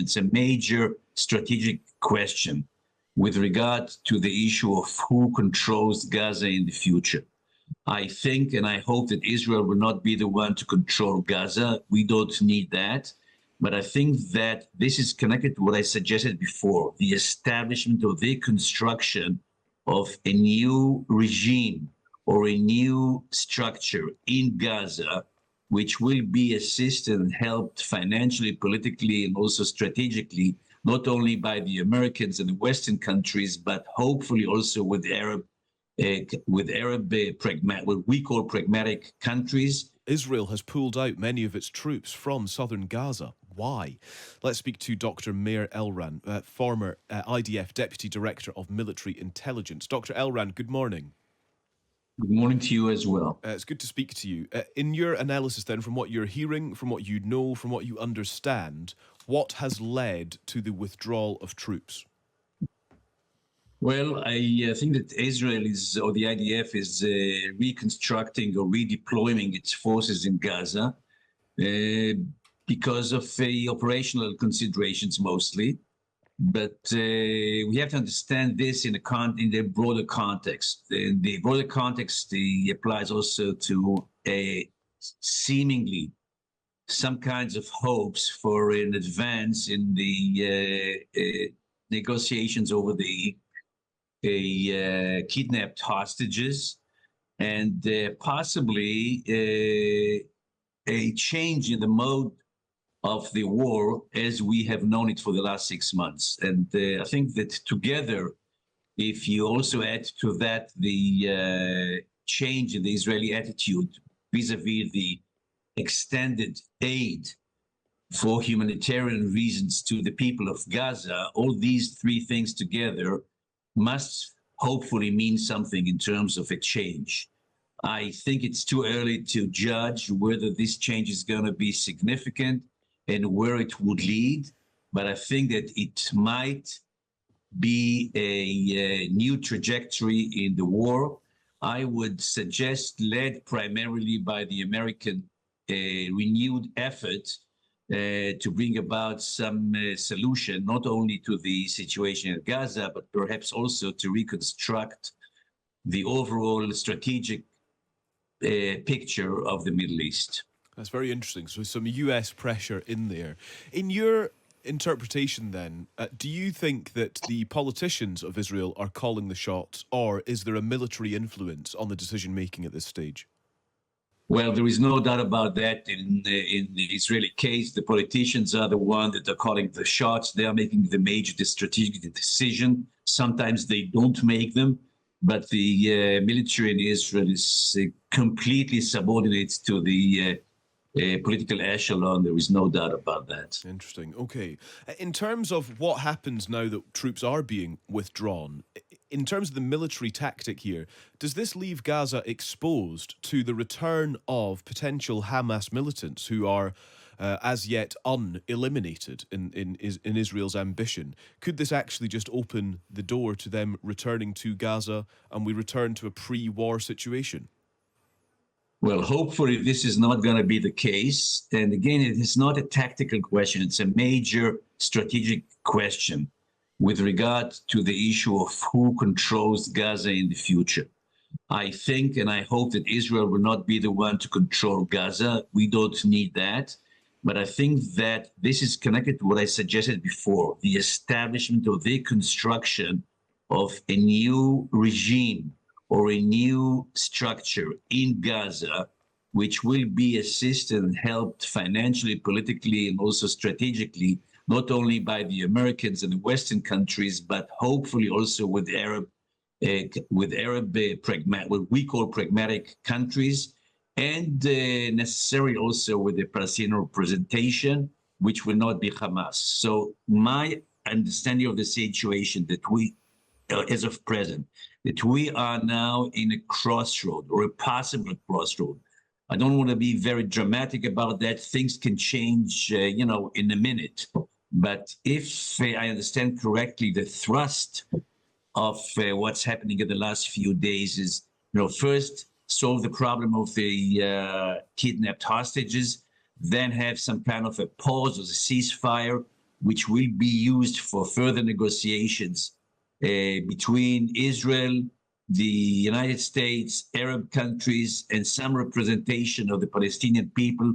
It's a major strategic question with regard to the issue of who controls Gaza in the future. I think and I hope that Israel will not be the one to control Gaza. We don't need that. But I think that this is connected to what I suggested before, the establishment or the construction of a new regime or a new structure in Gaza, which will be assisted and helped financially, politically, and also strategically, not only by the Americans and the Western countries, but hopefully also with what we call pragmatic countries. Israel has pulled out many of its troops from southern Gaza. Why? Let's speak to Dr. Meir Elran, former IDF Deputy Director of Military Intelligence. Dr. Elran, good morning. Good morning to you as well. It's good to speak to you. In your analysis then, from what you're hearing, from what you know, from what you understand, what has led to the withdrawal of troops? Well, I think that Israel or the IDF is reconstructing or redeploying its forces in Gaza because of operational considerations mostly. But we have to understand this in the broader context. The broader context applies also to seemingly some kinds of hopes for an advance in the negotiations over the kidnapped hostages and possibly a change in the mode of the war as we have known it for the last 6 months. And I think that together, if you also add to that the change in the Israeli attitude vis-a-vis the extended aid for humanitarian reasons to the people of Gaza, all these three things together must hopefully mean something in terms of a change. I think it's too early to judge whether this change is going to be significant and where it would lead, but I think that it might be a new trajectory in the war. I would suggest led primarily by the American renewed effort to bring about some solution, not only to the situation in Gaza, but perhaps also to reconstruct the overall strategic picture of the Middle East. That's very interesting. So some US pressure in there. In your interpretation then, do you think that the politicians of Israel are calling the shots, or is there a military influence on the decision-making at this stage? Well, there is no doubt about that. In the Israeli case, the politicians are the ones that are calling the shots. They are making the major strategic decision. Sometimes they don't make them, but the military in Israel is completely subordinate to the political echelon. There is no doubt about that. Interesting. Okay. In terms of what happens now that troops are being withdrawn, in terms of the military tactic here, does this leave Gaza exposed to the return of potential Hamas militants who are as yet uneliminated in Israel's ambition? Could this actually just open the door to them returning to Gaza and we return to a pre-war situation? Well, hopefully this is not going to be the case. And again, it is not a tactical question. It's a major strategic question with regard to the issue of who controls Gaza in the future. I think and I hope that Israel will not be the one to control Gaza. We don't need that. But I think that this is connected to what I suggested before, the establishment or the construction of a new regime or a new structure in Gaza, which will be assisted and helped financially, politically, and also strategically, not only by the Americans and the Western countries, but hopefully also with what we call pragmatic countries, and necessarily also with the Palestinian representation, which will not be Hamas. So my understanding of the situation that we, as of present, that we are now in a crossroad or a possible crossroad. I don't want to be very dramatic about that. Things can change, in a minute. But if I understand correctly, the thrust of what's happening in the last few days is, first solve the problem of the kidnapped hostages, then have some kind of a pause or a ceasefire which will be used for further negotiations between Israel, the United States, Arab countries, and some representation of the Palestinian people,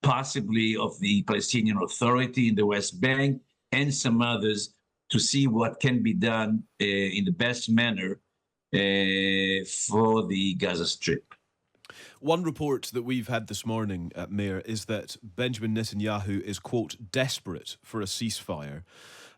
possibly of the Palestinian Authority in the West Bank, and some others, to see what can be done in the best manner for the Gaza Strip. One report that we've had this morning, Meir, is that Benjamin Netanyahu is, quote, desperate for a ceasefire.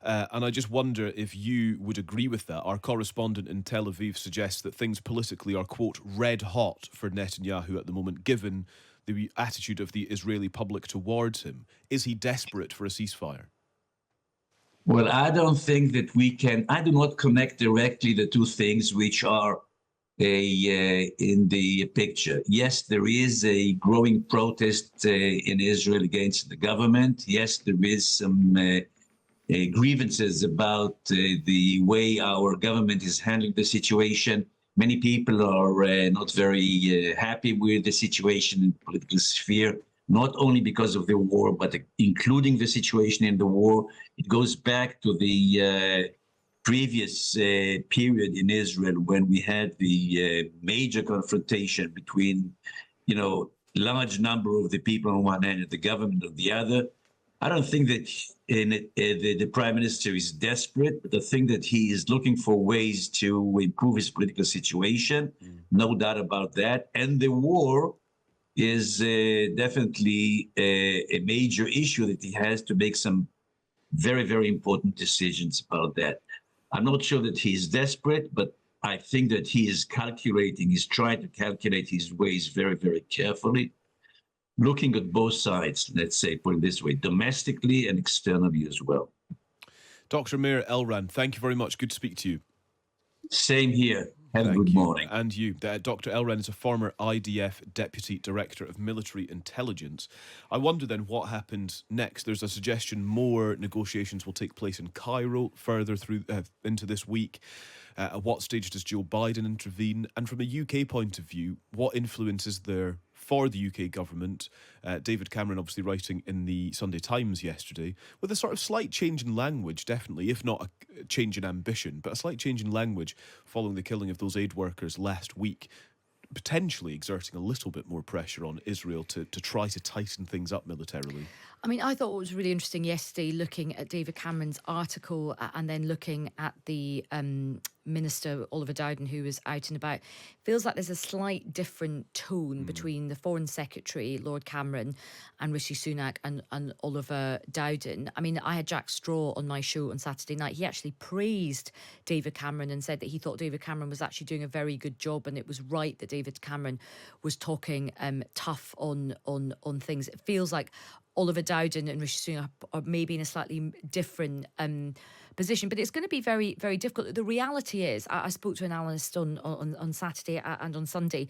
And I just wonder if you would agree with that. Our correspondent in Tel Aviv suggests that things politically are, quote, red hot for Netanyahu at the moment, given the attitude of the Israeli public towards him. Is he desperate for a ceasefire? Well, I don't think that I do not connect directly the two things which are in the picture. Yes, there is a growing protest in Israel against the government. Yes, there is some grievances about the way our government is handling the situation. Many people are not very happy with the situation in the political sphere, not only because of the war, but including the situation in the war. It goes back to the previous period in Israel when we had the major confrontation between, large number of the people on one hand and the government on the other. I don't think that the prime minister is desperate, but I think that he is looking for ways to improve his political situation. No doubt about that. And the war is definitely a major issue that he has to make some very, very important decisions about that. I'm not sure that he's desperate, but I think that he is calculating, he's trying to calculate his ways very, very carefully, looking at both sides, let's say, put it this way, domestically and externally as well. Dr. Meir Elran, thank you very much. Good to speak to you. Same here. Have a good morning. And you. Dr. Elran is a former IDF Deputy Director of Military Intelligence. I wonder then what happens next. There's a suggestion more negotiations will take place in Cairo further through into this week. At what stage does Joe Biden intervene? And from a UK point of view, what influence is there for the UK government? David Cameron obviously writing in the Sunday Times yesterday with a sort of slight change in language, definitely, if not a change in ambition, but a slight change in language following the killing of those aid workers last week, potentially exerting a little bit more pressure on Israel to try to tighten things up militarily. I mean, I thought what was really interesting yesterday, looking at David Cameron's article and then looking at the Minister, Oliver Dowden, who was out and about, feels like there's a slight different tone between the Foreign Secretary, Lord Cameron, and Rishi Sunak and Oliver Dowden. I mean, I had Jack Straw on my show on Saturday night. He actually praised David Cameron and said that he thought David Cameron was actually doing a very good job, and it was right that David Cameron was talking tough on things. It feels like Oliver Dowden and Rishi Sunak are maybe in a slightly different position, but it's going to be very, very difficult. The reality is, I spoke to an analyst on Saturday and on Sunday.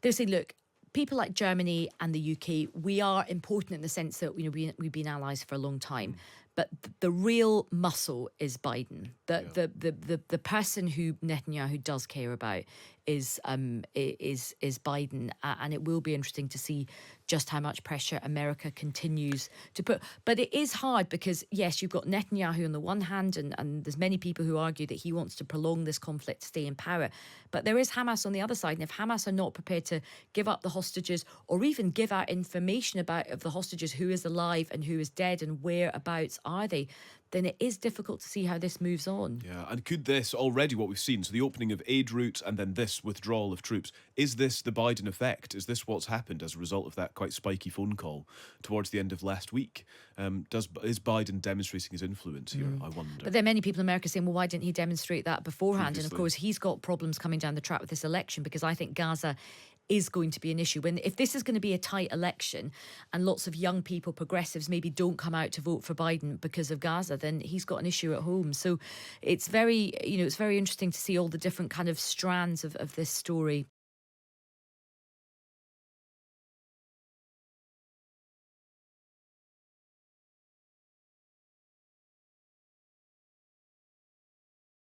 They're saying, look, people like Germany and the UK, we are important in the sense that we've been allies for a long time. But the real muscle is Biden. The person who Netanyahu does care about is Biden, and it will be interesting to see just how much pressure America continues to put. But it is hard because, yes, you've got Netanyahu on the one hand, and there's many people who argue that he wants to prolong this conflict to stay in power. But there is Hamas on the other side, and if Hamas are not prepared to give up the hostages or even give out information of the hostages, who is alive and who is dead and whereabouts are they, then it is difficult to see how this moves on. Yeah, and could this, already what we've seen, so the opening of aid routes and then this withdrawal of troops, is this the Biden effect? Is this what's happened as a result of that quite spiky phone call towards the end of last week? Is Biden demonstrating his influence here, I wonder? But there are many people in America saying, well, why didn't he demonstrate that beforehand? Previously. And of course, he's got problems coming down the track with this election, because I think Gaza is going to be an issue. If this is going to be a tight election and lots of young people, progressives, maybe don't come out to vote for Biden because of Gaza, then he's got an issue at home. So it's very interesting to see all the different kind of strands of this story